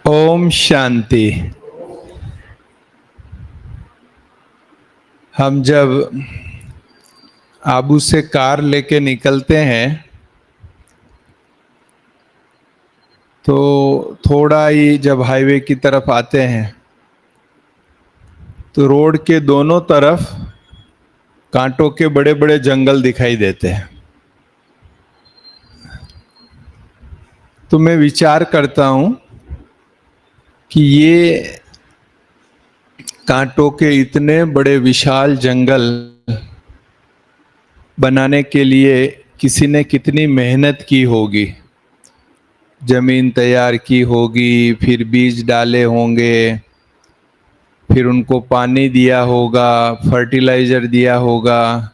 ओम शांति। हम जब आबू से कार लेके निकलते हैं तो थोड़ा ही जब हाईवे की तरफ आते हैं तो रोड के दोनों तरफ कांटों के बड़े बड़े जंगल दिखाई देते हैं। तो मैं विचार करता हूं कि ये कांटों के इतने बड़े विशाल जंगल बनाने के लिए किसी ने कितनी मेहनत की होगी। जमीन तैयार की होगी, फिर बीज डाले होंगे, फिर उनको पानी दिया होगा, फर्टिलाइजर दिया होगा,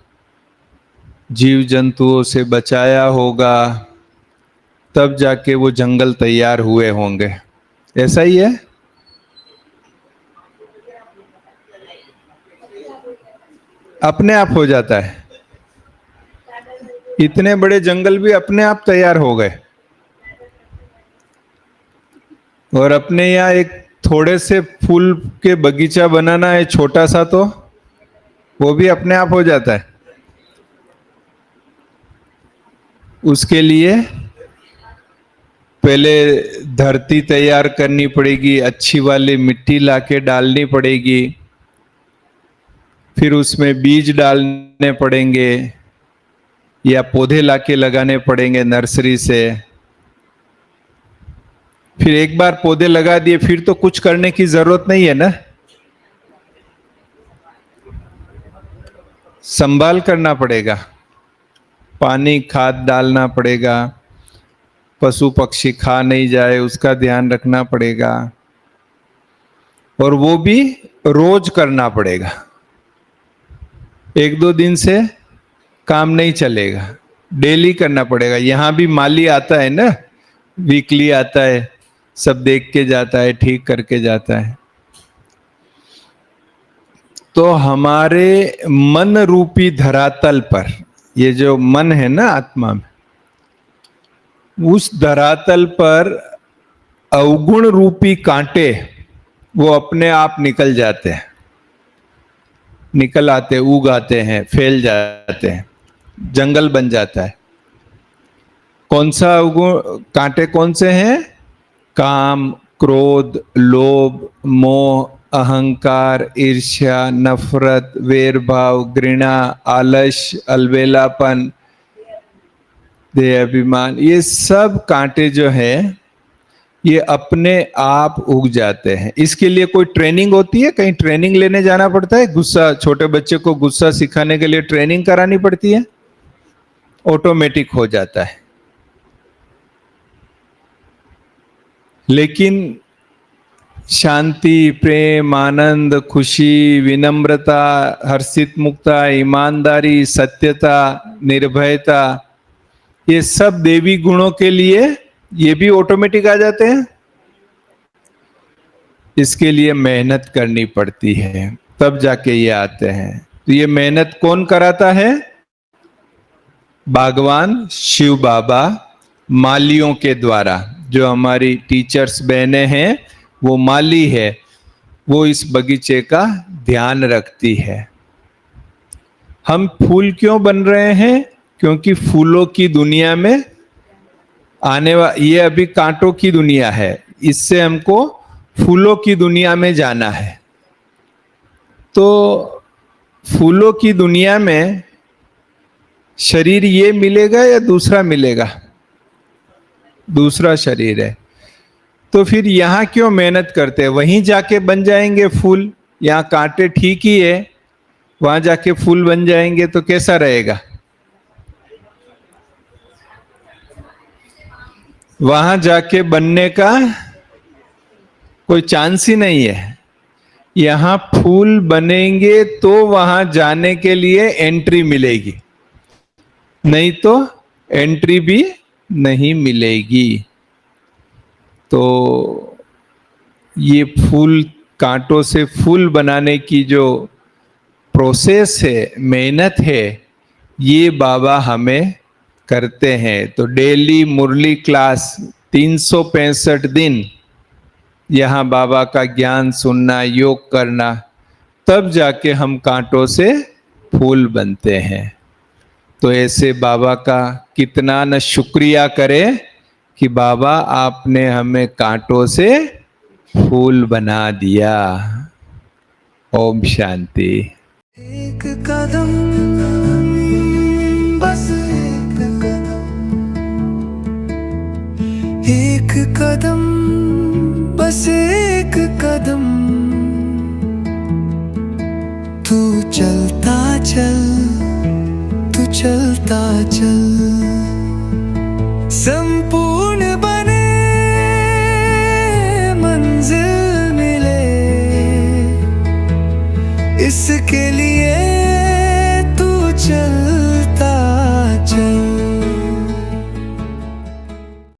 जीव जंतुओं से बचाया होगा, तब जाके वो जंगल तैयार हुए होंगे। ऐसा ही है। अपने आप हो जाता है। इतने बड़े जंगल भी अपने आप तैयार हो गए। और अपने यहाँ एक थोड़े से फूल के बगीचा बनाना है छोटा सा, तो वो भी अपने आप हो जाता है। उसके लिए पहले धरती तैयार करनी पड़ेगी, अच्छी वाली मिट्टी लाके डालनी पड़ेगी, फिर उसमें बीज डालने पड़ेंगे या पौधे लाके लगाने पड़ेंगे नर्सरी से। फिर एक बार पौधे लगा दिए फिर तो कुछ करने की जरूरत नहीं है ना, संभाल करना पड़ेगा, पानी खाद डालना पड़ेगा, पशु पक्षी खा नहीं जाए उसका ध्यान रखना पड़ेगा, और वो भी रोज करना पड़ेगा। एक दो दिन से काम नहीं चलेगा, डेली करना पड़ेगा। यहां भी माली आता है ना, वीकली आता है, सब देख के जाता है, ठीक करके जाता है। तो हमारे मन रूपी धरातल पर, ये जो मन है ना आत्मा में, उस धरातल पर अवगुण रूपी कांटे वो अपने आप निकल जाते हैं, निकल आते, उग आते हैं, फैल जाते हैं, जंगल बन जाता है। कौन सा अवगुण कांटे कौन से हैं? काम, क्रोध, लोभ, मोह, अहंकार, ईर्ष्या, नफरत, वैर भाव, घृणा, आलस्य, अलबेलापन, देह अभिमान, ये सब कांटे जो है ये अपने आप उग जाते हैं। इसके लिए कोई ट्रेनिंग होती है? कहीं ट्रेनिंग लेने जाना पड़ता है? गुस्सा, छोटे बच्चे को गुस्सा सिखाने के लिए ट्रेनिंग करानी पड़ती है? ऑटोमेटिक हो जाता है। लेकिन शांति, प्रेम, आनंद, खुशी, विनम्रता, हर्षित मुक्ता, ईमानदारी, सत्यता, निर्भयता, ये सब देवी गुणों के लिए ये भी ऑटोमेटिक आ जाते हैं। इसके लिए मेहनत करनी पड़ती है, तब जाके ये आते हैं। तो ये मेहनत कौन कराता है? भगवान शिव बाबा मालियों के द्वारा। जो हमारी टीचर्स बहनें हैं वो माली है, वो इस बगीचे का ध्यान रखती है। हम फूल क्यों बन रहे हैं? क्योंकि फूलों की दुनिया में ये अभी कांटों की दुनिया है, इससे हमको फूलों की दुनिया में जाना है। तो फूलों की दुनिया में शरीर ये मिलेगा या दूसरा मिलेगा? दूसरा शरीर है। तो फिर यहां क्यों मेहनत करते हैं? वहीं जाके बन जाएंगे फूल। यहां कांटे ठीक ही है, वहां जाके फूल बन जाएंगे तो कैसा रहेगा? वहां जाके बनने का कोई चांस ही नहीं है। यहां फूल बनेंगे तो वहां जाने के लिए एंट्री मिलेगी, नहीं तो एंट्री भी नहीं मिलेगी। तो ये फूल, कांटों से फूल बनाने की जो प्रोसेस है, मेहनत है, ये बाबा हमें करते हैं। तो डेली मुरली क्लास 365 दिन यहाँ बाबा का ज्ञान सुनना, योग करना, तब जाके हम कांटों से फूल बनते हैं। तो ऐसे बाबा का कितना न शुक्रिया करें कि बाबा आपने हमें कांटों से फूल बना दिया। ओम शांति। एक कदम, बस एक कदम, बस एक कदम, तू चलता चल, तू चलता चल।